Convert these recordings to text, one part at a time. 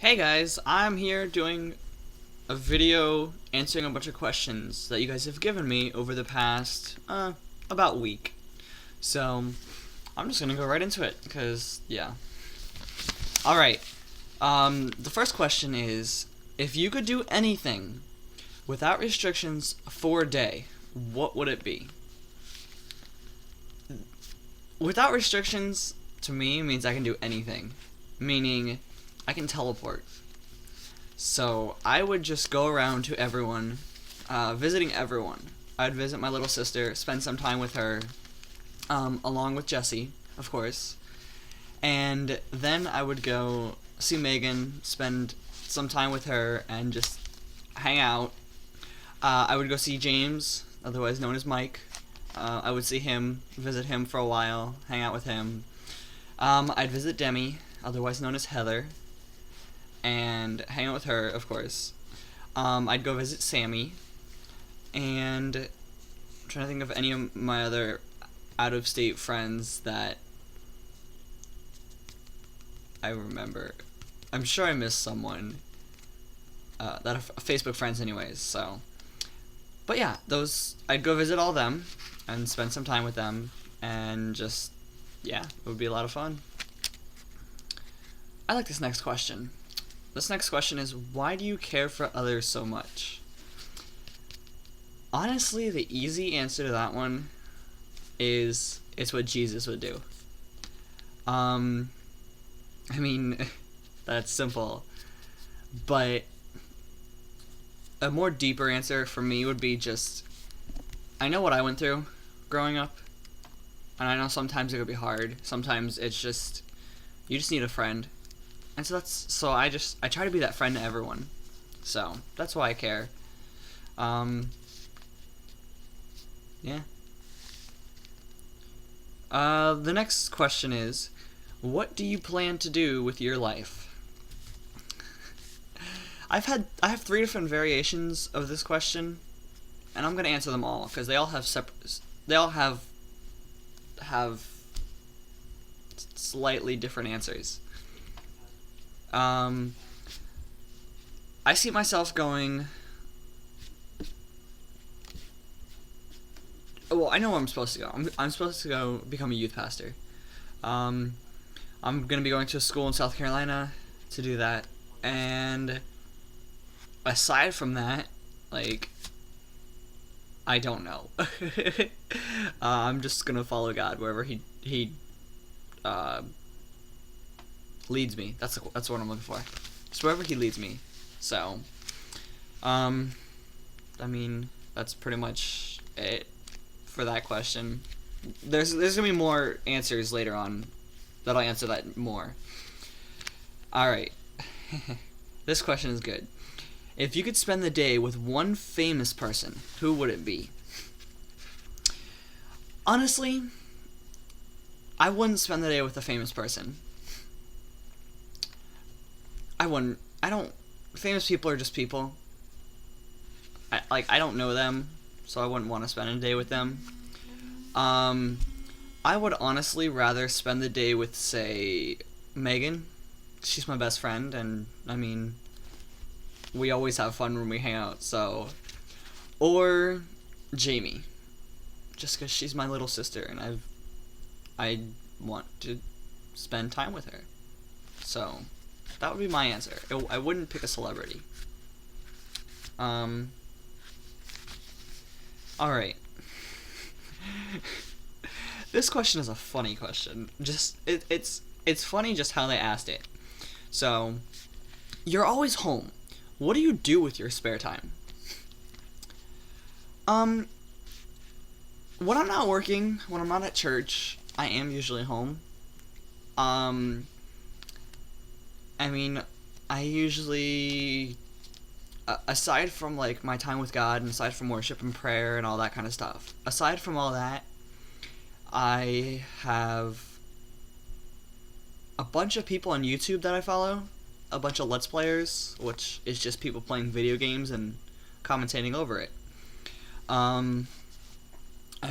Hey guys, I'm here doing a video answering a bunch of questions that you guys have given me over the past, about week. So, I'm just gonna go right into it, because, yeah. Alright, the first question is, if you could do anything without restrictions for a day, what would it be? Without restrictions, to me, means I can do anything. Meaning, I can teleport. So I would just go around to everyone, visiting everyone. I'd visit my little sister, spend some time with her, along with Jessie, of course. And then I would go see Megan, spend some time with her, and just hang out. I would go see James, otherwise known as Mike. I would see him, visit him for a while, hang out with him. I'd visit Demi, otherwise known as Heather, and hang out with her, of course. I'd go visit Sammy, and I'm trying to think of any of my other out-of-state friends that I remember. I'm sure I missed someone that are Facebook friends anyways, so. But yeah, I'd go visit all them and spend some time with them, and just, yeah, it would be a lot of fun. I like this next question. This next question is, why do you care for others so much? Honestly, the easy answer to that one is, it's what Jesus would do. I mean, that's simple. But a more deeper answer for me would be just, I know what I went through growing up, and I know sometimes it could be hard. Sometimes it's just, you just need a friend. And so I try to be that friend to everyone. So that's why I care. Yeah. The next question is, what do you plan to do with your life? I have 3 different variations of this question, and I'm gonna answer them all because they all have slightly different answers. I see myself going. Well, I know where I'm supposed to go. I'm supposed to go become a youth pastor. I'm gonna be going to a school in South Carolina to do that, and aside from that, like, I don't know. I'm just gonna follow God wherever he leads me. That's what I'm looking for. Just wherever he leads me. So, I mean, that's pretty much it for that question. There's gonna be more answers later on that'll answer that more. Alright. This question is good. If you could spend the day with one famous person, who would it be? Honestly, I wouldn't spend the day with a famous person. Famous people are just people. I don't know them, so I wouldn't want to spend a day with them. I would honestly rather spend the day with, say, Megan. She's my best friend, and, I mean, we always have fun when we hang out, so. Or Jamie. Just because she's my little sister, and I want to spend time with her. So, that would be my answer. I wouldn't pick a celebrity. Alright. This question is a funny question. It's funny just how they asked it. So, you're always home. What do you do with your spare time? When I'm not working, when I'm not at church, I am usually home. I mean, I usually, aside from, like, my time with God, and aside from worship and prayer and all that kind of stuff, aside from all that, I have a bunch of people on YouTube that I follow, a bunch of Let's Players, which is just people playing video games and commentating over it. I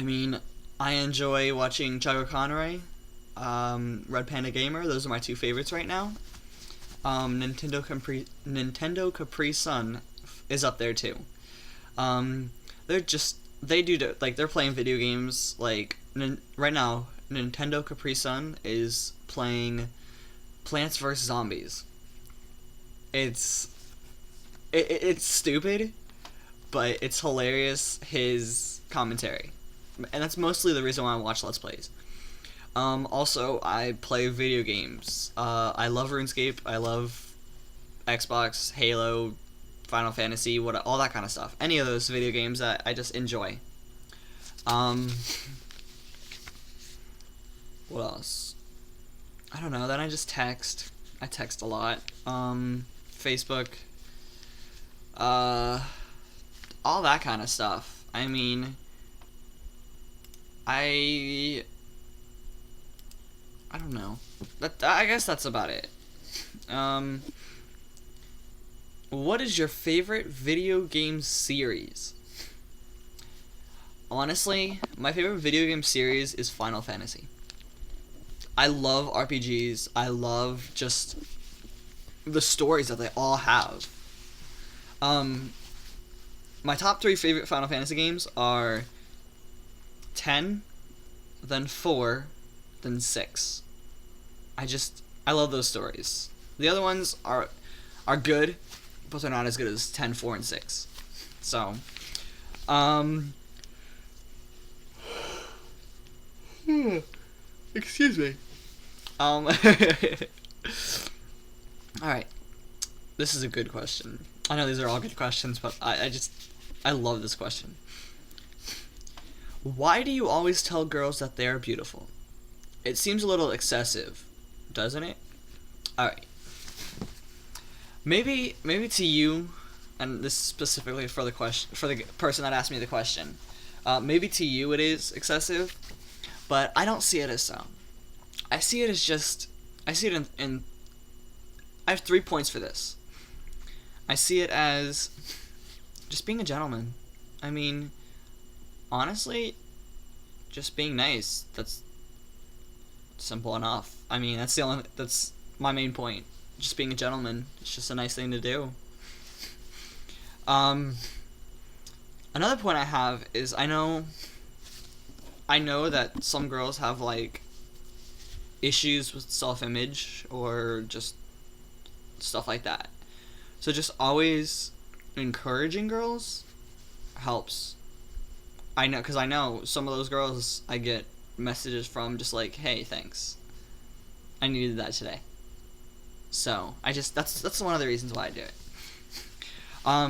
mean, I enjoy watching Chugga Conroy, Red Panda Gamer. Those are my 2 favorites right now. Nintendo Capri Sun is up there too. Um, they do like they're playing video games like right now. Nintendo Capri Sun is playing Plants vs Zombies. It's it's stupid, but it's hilarious. His commentary, and that's mostly the reason why I watch Let's Plays. Also, I play video games. I love RuneScape. I love Xbox, Halo, Final Fantasy, all that kind of stuff. Any of those video games that I just enjoy. What else? I don't know. Then I just text. I text a lot. Facebook. All that kind of stuff. I mean, I don't know. I guess that's about it. What is your favorite video game series? Honestly, my favorite video game series is Final Fantasy. I love RPGs. I love just the stories that they all have. My top 3 favorite Final Fantasy games are 10, then 4, then 6. I love those stories. The other ones are good, but they're not as good as 10, 4, and 6. So, excuse me. Alright. This is a good question. I know these are all good questions, but I love this question. Why do you always tell girls that they are beautiful? It seems a little excessive, doesn't it? Alright. Maybe to you, and this is specifically for the person that asked me the question. Maybe to you it is excessive, but I don't see it as so. I see it in I have 3 points for this. I see it as just being a gentleman. I mean, honestly, just being nice. That's simple enough. I mean, that's my main point. Just being a gentleman. It's just a nice thing to do. Another point I have is I know that some girls have like issues with self-image or just stuff like that. So just always encouraging girls helps. I know, because I know some of those girls I get messages from just like, hey, thanks. I needed that today. So, that's one of the reasons why I do it. Oh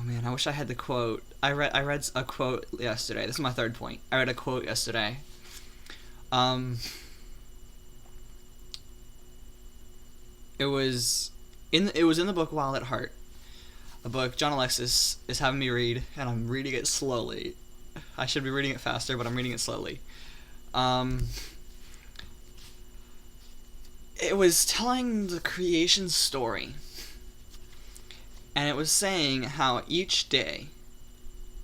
man, I wish I had the quote. I read a quote yesterday. This is my 3rd point. I read a quote yesterday. It was in the book Wild at Heart, a book John Alexis is having me read, and I'm reading it slowly. I should be reading it faster, but I'm reading it slowly. It was telling the creation story, and it was saying how each day,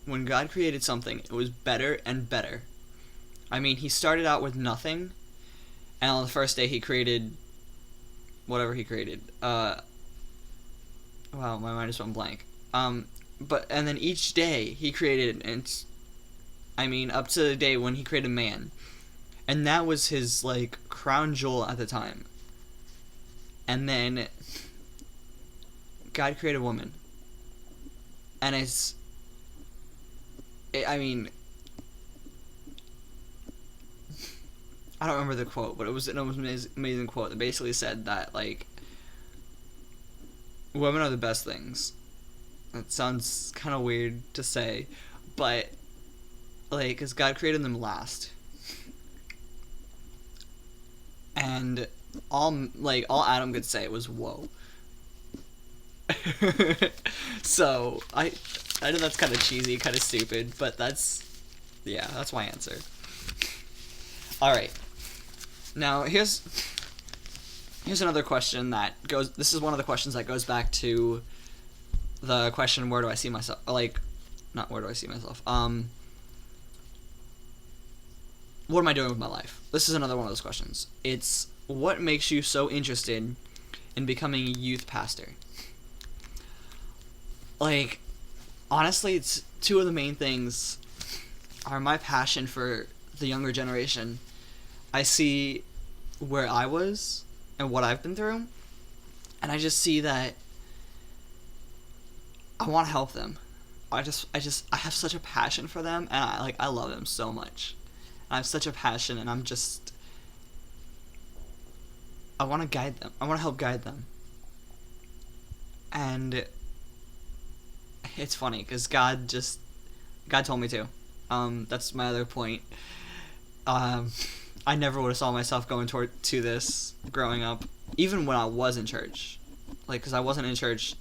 when God created something, it was better and better. I mean, he started out with nothing, and on the first day he created whatever he created. Wow, my mind just went blank. And then each day he created, up to the day when he created man. And that was his, like, crown jewel at the time. And then God created woman. And I don't remember the quote, but it was an amazing quote that basically said that, like, women are the best things. That sounds kind of weird to say, but, like, because God created them last. And all Adam could say was, whoa. So, I know that's kind of cheesy, kind of stupid, but that's my answer. Alright. Now, here's another question this is one of the questions that goes back to the question, where do I see myself? Like, not where do I see myself? What am I doing with my life? This is another one of those questions. It's, what makes you so interested in becoming a youth pastor? Like, honestly, it's two of the main things are my passion for the younger generation. I see where I was and what I've been through, and I just see that I want to help them. I have such a passion for them, and I love them so much. I have such a passion, and I want to guide them. I want to help guide them. And it's funny because God told me to. That's my other point. I never would have saw myself going to this growing up, even when I was in church. Like, because I wasn't in church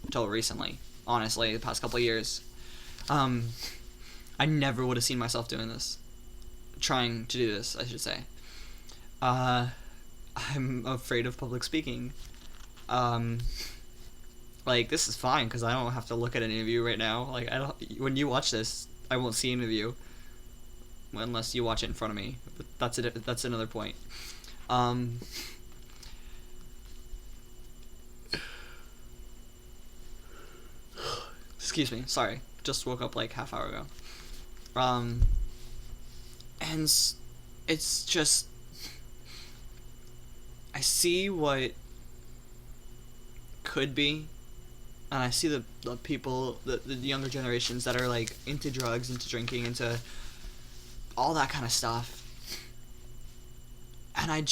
until recently, honestly, the past couple of years. I never would have seen myself doing this. Trying to do this, I should say. I'm afraid of public speaking. Like, this is fine, because I don't have to look at any of you right now. Like, when you watch this, I won't see any of you. Unless you watch it in front of me. But that's another point. Excuse me, sorry. Just woke up like half hour ago. And it's just, I see what could be, and I see the people, the younger generations that are like into drugs, into drinking, into all that kind of stuff, and I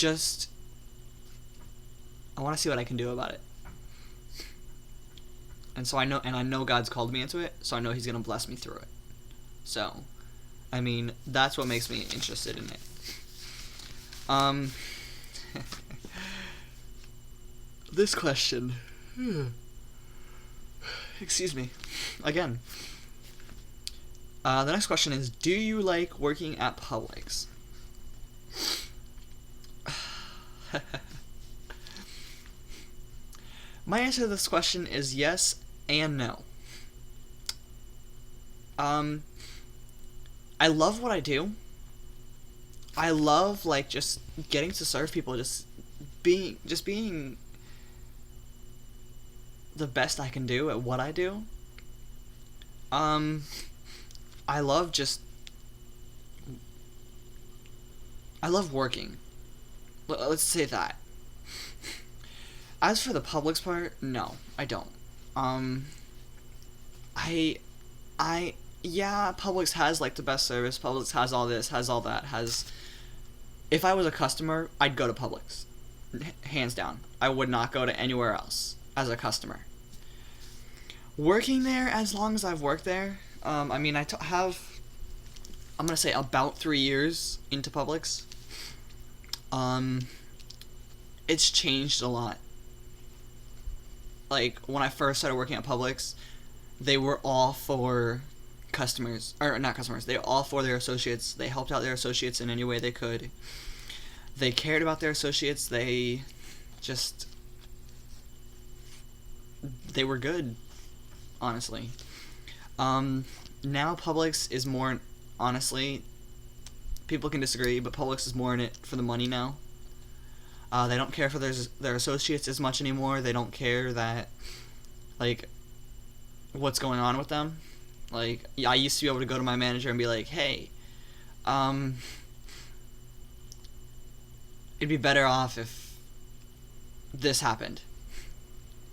want to see what I can do about it. And so I know God's called me into it, so I know He's gonna bless me through it. So, I mean, that's what makes me interested in it. This question. Excuse me. Again. The next question is, do you like working at Publix? My answer to this question is yes and no. I love what I do. I love, like, just getting to serve people, just being the best I can do at what I do. I love working. Let's say that. As for the Publix part, no, I don't. Yeah, Publix has, like, the best service. Publix has all this, has all that, If I was a customer, I'd go to Publix. Hands down. I would not go to anywhere else as a customer. Working there, as long as I've worked there, I mean, I'm going to say about 3 years into Publix. It's changed a lot. Like, when I first started working at Publix, they were all for customers, or not customers, they were all for their associates. They helped out their associates in any way they could. They cared about their associates. They were good, honestly. Now Publix is more, honestly, people can disagree, but Publix is more in it for the money now. They don't care for their associates as much anymore. They don't care that, like, what's going on with them. Like, I used to be able to go to my manager and be like, hey, it'd be better off if this happened.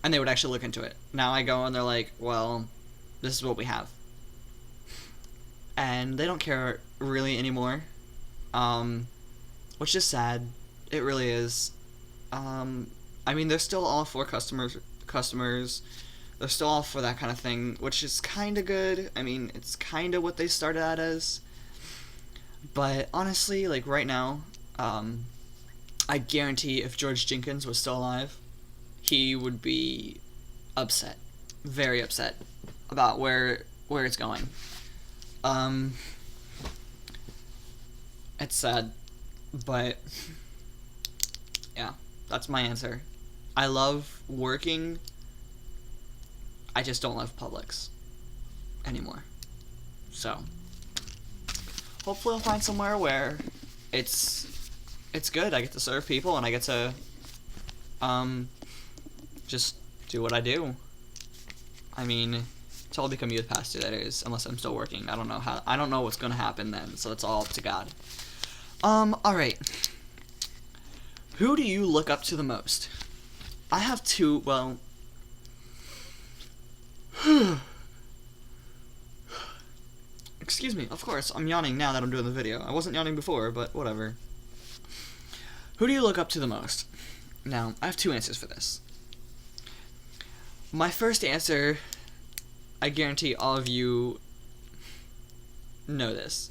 And they would actually look into it. Now I go and they're like, well, this is what we have. And they don't care really anymore. Which is sad. It really is. I mean, they're still all for customers. They're still all for that kind of thing, which is kind of good. I mean, it's kind of what they started out as. But honestly, like, right now, I guarantee if George Jenkins was still alive, he would be upset. Very upset about where it's going. It's sad, but yeah, that's my answer. I love working. I just don't love Publix anymore. So, hopefully I'll find somewhere where it's it's good. I get to serve people, and I get to um just do what I do. I mean, until I become youth pastor, that is, unless I'm still working. I don't know what's gonna happen then, so it's all up to God. Alright. Who do you look up to the most? I have two, well... Excuse me, of course, I'm yawning now that I'm doing the video. I wasn't yawning before, but whatever. Who do you look up to the most? Now, I have two answers for this. My first answer, I guarantee all of you know this.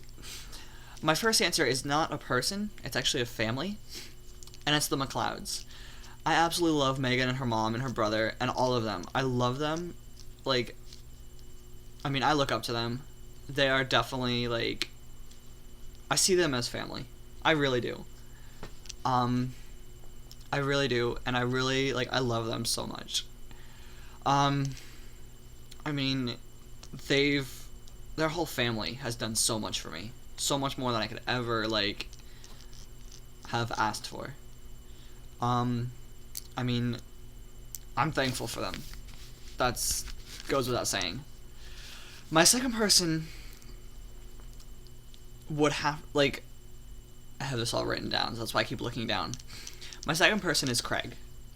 My first answer is not a person, it's actually a family, and it's the McLeods. I absolutely love Megan and her mom and her brother and all of them. I love them. Like, I mean, I look up to them. They are definitely, like, I see them as family. I really do. I really do, and I really, like, I love them so much. I mean, their whole family has done so much for me. So much more than I could ever, like, have asked for. I mean, I'm thankful for them. That's goes without saying. My second person would have, like, I have this all written down, so that's why I keep looking down. My second person is Craig.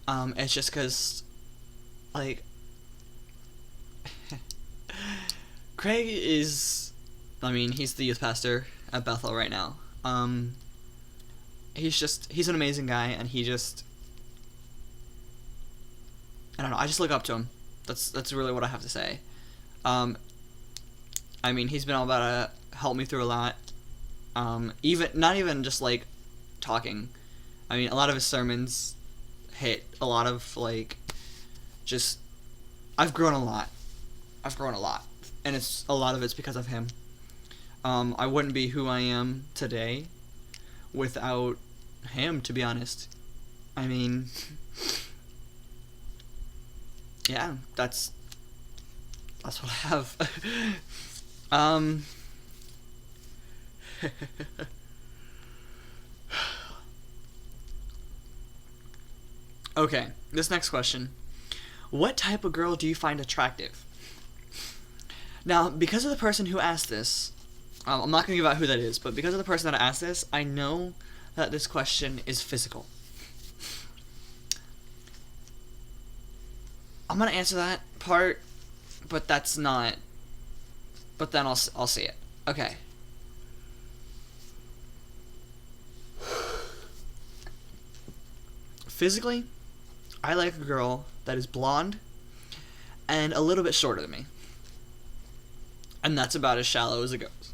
It's just because, like, Craig is, I mean, he's the youth pastor at Bethel right now. He's an amazing guy, and I don't know, I just look up to him. That's really what I have to say. I mean, he's been all about to help me through a lot. Not even just, like, talking. I mean, a lot of his sermons hit a lot of, like, just, I've grown a lot. And a lot of it's because of him. I wouldn't be who I am today without him, to be honest. I mean, yeah, that's what I have. Okay, this next question. What type of girl do you find attractive? Now, because of the person who asked this, I'm not going to give out who that is, but because of the person that asked this, I know that this question is physical. I'm going to answer that part, but that's not, but then I'll say it. Okay. Physically, I like a girl that is blonde and a little bit shorter than me. And that's about as shallow as it goes.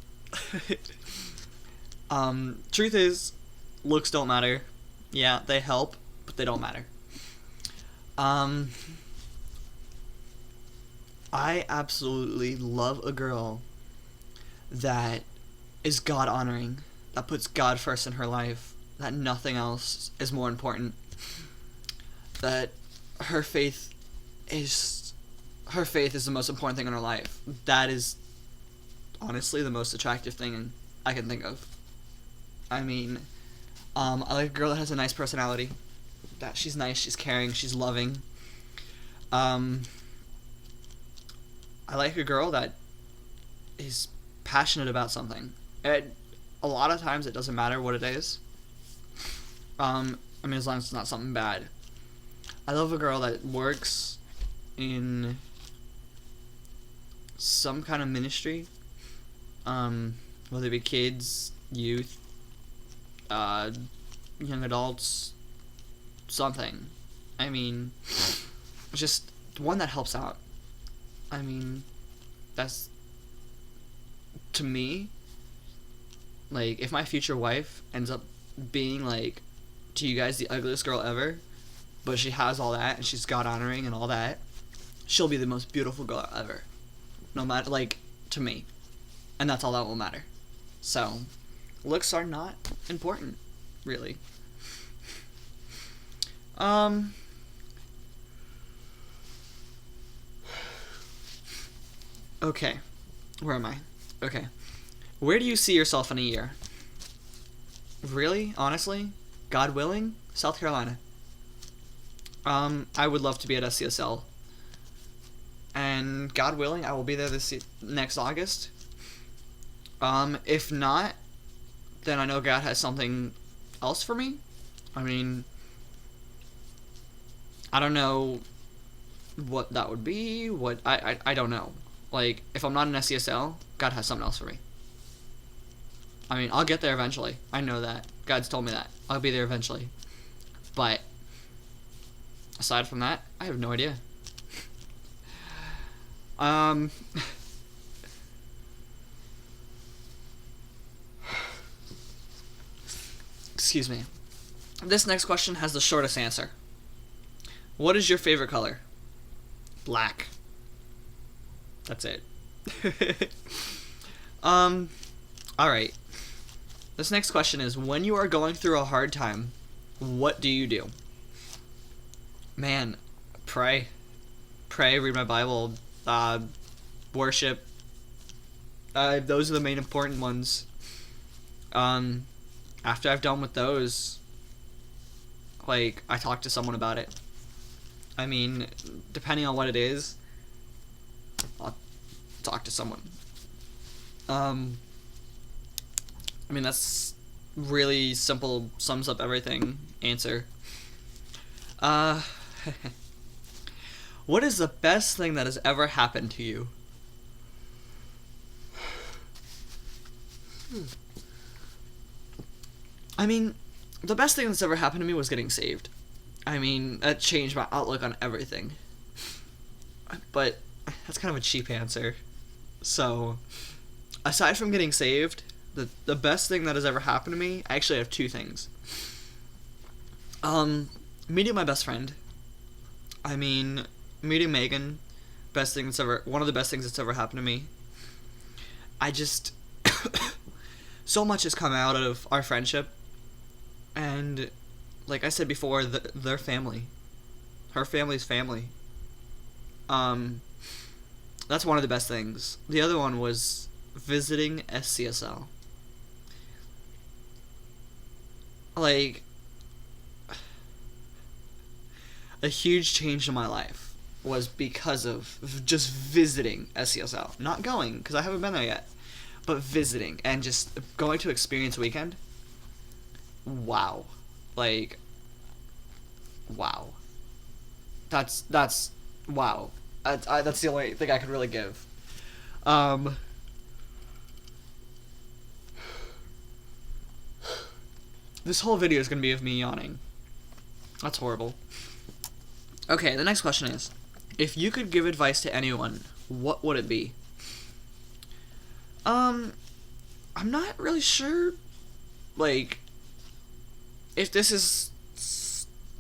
Truth is, looks don't matter. Yeah, they help, but they don't matter. I absolutely love a girl that is God-honoring, that puts God first in her life, that nothing else is more important, that her faith is the most important thing in her life. That is honestly the most attractive thing I can think of. I mean, I like a girl that has a nice personality, that she's nice, she's caring, she's loving. I like a girl that is passionate about something. A lot of times it doesn't matter what it is. I mean, as long as it's not something bad. I love a girl that works in some kind of ministry. Whether it be kids, youth, young adults, something. I mean, just one that helps out. I mean, that's, to me, like, if my future wife ends up being, like, to you guys, the ugliest girl ever, but she has all that, and she's God-honoring and all that, she'll be the most beautiful girl ever. No matter, like, to me. And that's all that will matter. So, looks are not important, really. Okay. Where am I? Okay. Where do you see yourself in a year? Really? Honestly? God willing, South Carolina. I would love to be at SCSL. And God willing, I will be there next August. If not, then I know God has something else for me. I mean, I don't know what that would be. I don't know. Like, if I'm not in SCSL, God has something else for me. I mean, I'll get there eventually. I know that. God's told me that. I'll be there eventually. But aside from that, I have no idea. Excuse me. This next question has the shortest answer. What is your favorite color? Black. That's it. Alright. This next question is, when you are going through a hard time, what do you do? Man, pray. Pray, read my Bible, worship. Those are the main important ones. After I've done with those, like, I talk to someone about it. I mean, depending on what it is, I'll talk to someone. I mean, that's really simple, sums up everything answer. What is the best thing that has ever happened to you? I mean, the best thing that's ever happened to me was getting saved. I mean, that changed my outlook on everything. But that's kind of a cheap answer. So, aside from getting saved, the best thing that has ever happened to me, I actually have two things. Meeting my best friend. I mean, meeting Megan, one of the best things that's ever happened to me. I just, so much has come out of our friendship, and, like I said before, their family. Her family's family. That's one of the best things. The other one was visiting SCSL. Like, a huge change in my life was because of just visiting SCSL. Not going, because I haven't been there yet, but visiting and just going to Experience Weekend. Wow. Like, wow. That's wow. That's the only thing I could really give. This whole video is going to be of me yawning. That's horrible. Okay, the next question is, if you could give advice to anyone, what would it be? I'm not really sure, like, if this is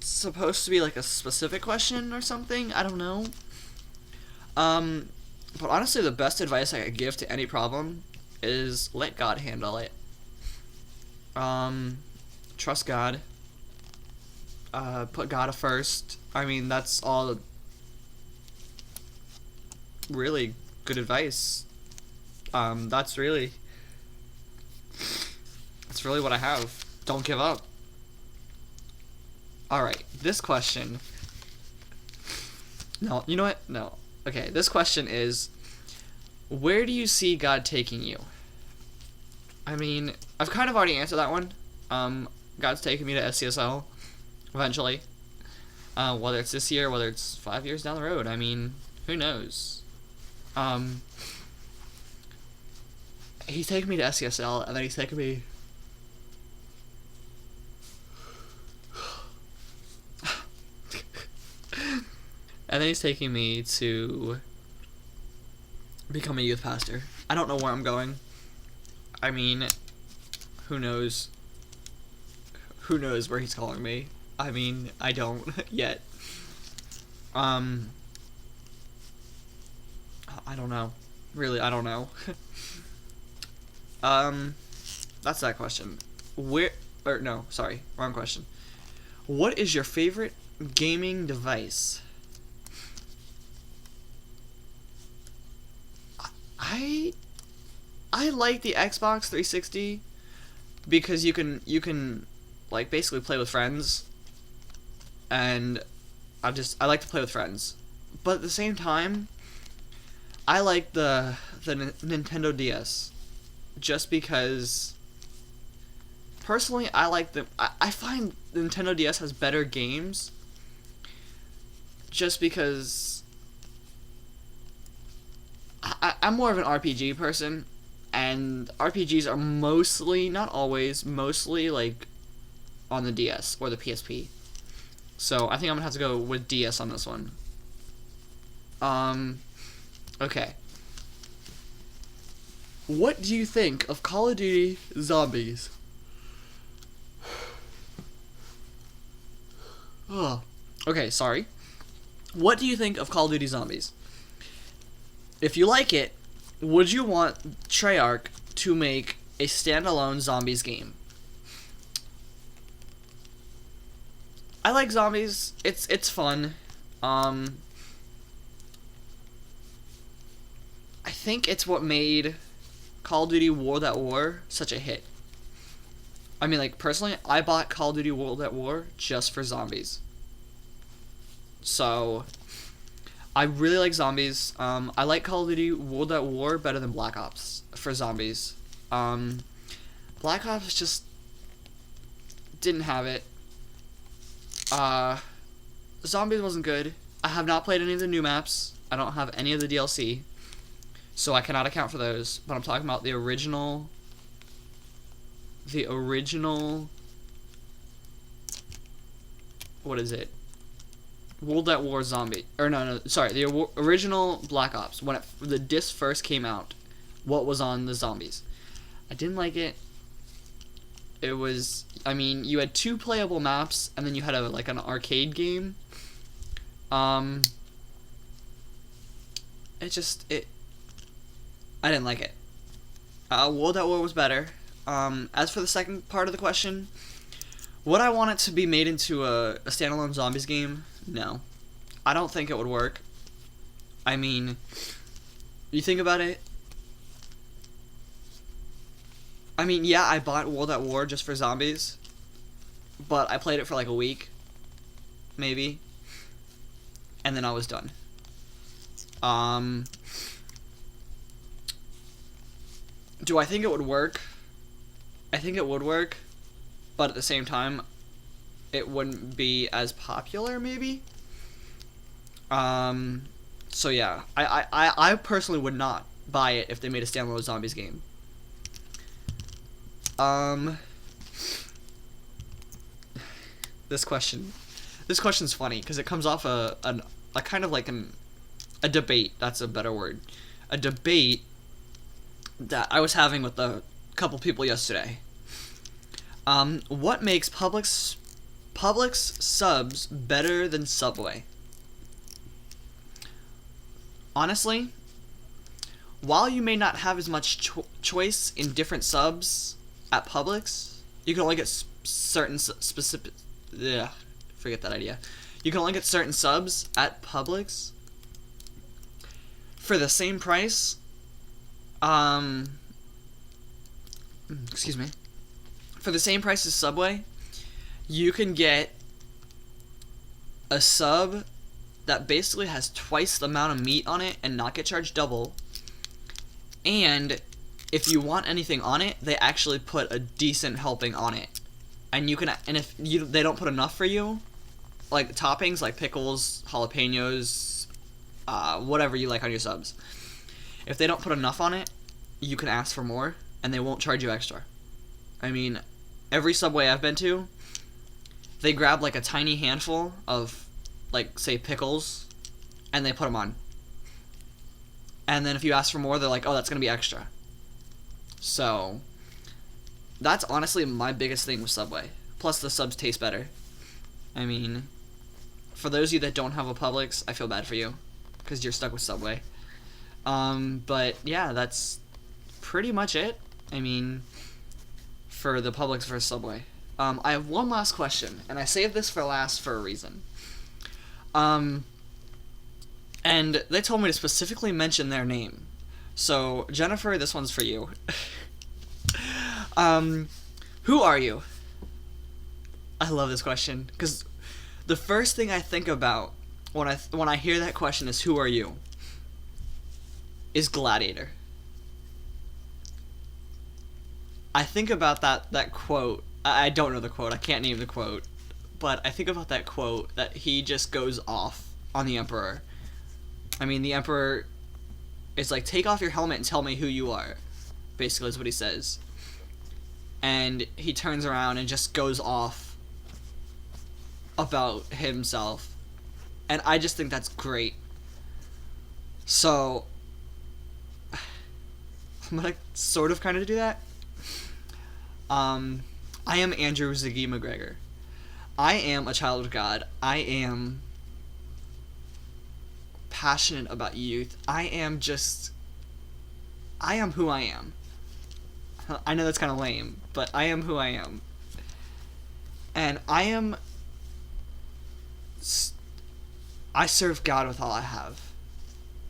supposed to be, like, a specific question or something. I don't know. But honestly, the best advice I could give to any problem is let God handle it. Trust God. Put God first. I mean, that's all really good advice. That's really what I have. Don't give up. Alright, this question. No, you know what? No. Okay, this question is, where do you see God taking you? I mean, I've kind of already answered that one. God's taking me to SCSL eventually. Whether it's this year, whether it's 5 years down the road. I mean, who knows? He's taking me to SCSL, and then he's taking me... and then he's taking me to become a youth pastor. I don't know where I'm going. I mean, who knows? Who knows where he's calling me? I mean, I don't yet. I don't know. Really, I don't know. That's that question. Wrong question. What is your favorite gaming device? I like the Xbox 360 because you can like basically play with friends, and I like to play with friends, but at the same time, I like the Nintendo DS, just because personally I like the I find the Nintendo DS has better games, just because I'm more of an RPG person, and RPGs are mostly, not always, mostly like on the DS or the PSP. So I think I'm gonna have to go with DS on this one. Okay. What do you think of Call of Duty Zombies? Oh. Okay, sorry. What do you think of Call of Duty Zombies? If you like it, would you want Treyarch to make a standalone zombies game? I like zombies. It's fun. I think it's what made Call of Duty World at War such a hit. I mean, like, personally, I bought Call of Duty World at War just for zombies. So, I really like zombies. I like Call of Duty World at War better than Black Ops for zombies. Black Ops just didn't have it. Zombies wasn't good. I have not played any of the new maps. I don't have any of the DLC, so I cannot account for those. But I'm talking about the original. What is it? World at War Zombie. Or no, sorry. The original Black Ops. When the disc first came out, what was on the zombies? I didn't like it. It was, I mean, you had 2 playable maps, and then you had an arcade game. I didn't like it. World at War was better. As for the second part of the question, would I want it to be made into a standalone zombies game? No. I don't think it would work. I mean, you think about it. I mean, yeah, I bought World at War just for zombies, but I played it for like a week, maybe, and then I was done. Do I think it would work? I think it would work, but at the same time, it wouldn't be as popular, maybe. So yeah, I personally would not buy it if they made a standalone zombies game. This question's funny because it comes off a kind of like a debate. That's a better word. A debate that I was having with a couple people yesterday. What makes Publix subs better than Subway? Honestly, while you may not have as much choice in different subs at Publix, you can only get certain specific. Yeah, forget that idea. You can only get certain subs at Publix for the same price. Excuse me. For the same price as Subway, you can get a sub that basically has twice the amount of meat on it and not get charged double. And if you want anything on it, they actually put a decent helping on it. And you can, and if they don't put enough for you, like toppings like pickles, jalapenos, whatever you like on your subs. If they don't put enough on it, you can ask for more and they won't charge you extra. I mean, every Subway I've been to, they grab like a tiny handful of, like, say pickles, and they put them on. And then if you ask for more, they're like, oh, that's going to be extra. So, that's honestly my biggest thing with Subway. Plus, the subs taste better. I mean, for those of you that don't have a Publix, I feel bad for you, because you're stuck with Subway. But, yeah, that's pretty much it. I mean, for the Publix versus Subway. I have one last question, and I saved this for last for a reason. And they told me to specifically mention their name. So, Jennifer, this one's for you. Who are you? I love this question because the first thing I think about when I hear that question is who are you? Is Gladiator. I think about that quote. I don't know the quote. I can't name the quote, but I think about that quote that he just goes off on the Emperor. I mean, the Emperor is like, take off your helmet and tell me who you are. Basically, is what he says. And he turns around and just goes off about himself. And I just think that's great. So, I'm gonna sort of kind of do that. I am Andrew Ziggy McGregor. I am a child of God. I am passionate about youth. I am who I am. I know that's kind of lame, but I am who I am. And I serve God with all I have.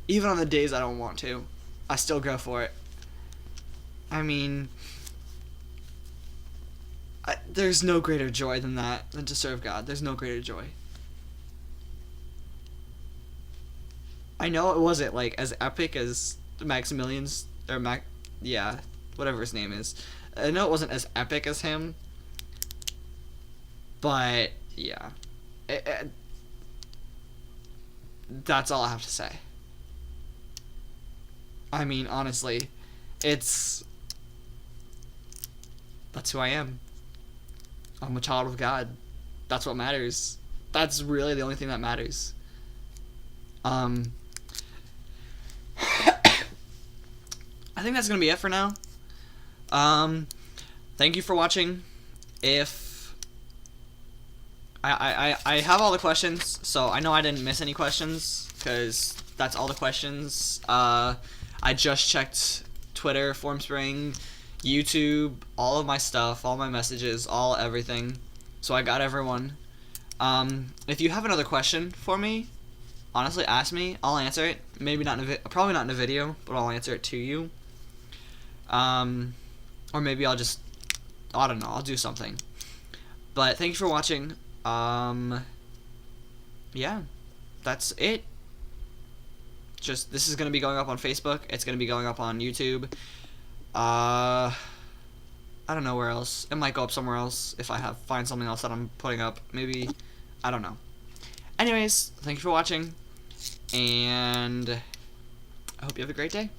Even on the days I don't want to, I still go for it. I mean, there's no greater joy than that, than to serve God. There's no greater joy. I know it wasn't like as epic as Maximilian's or whatever his name is. I know it wasn't as epic as him, but yeah, that's all I have to say. I mean, honestly, that's who I am. I'm a child of God. That's what matters. That's really the only thing that matters. I think that's gonna be it for now. Thank you for watching. If I have all the questions, so I know I didn't miss any questions because that's all the questions. I just checked Twitter, Formspring, YouTube, all of my stuff, all my messages, everything. So I got everyone. If you have another question for me, honestly, ask me. I'll answer it. Maybe not probably not in a video, but I'll answer it to you. Or maybe I don't know. I'll do something. But thank you for watching. Yeah, that's it. This is gonna be going up on Facebook. It's gonna be going up on YouTube. I don't know where else. It might go up somewhere else if I find something else that I'm putting up. Maybe, I don't know. Anyways, thank you for watching, and I hope you have a great day.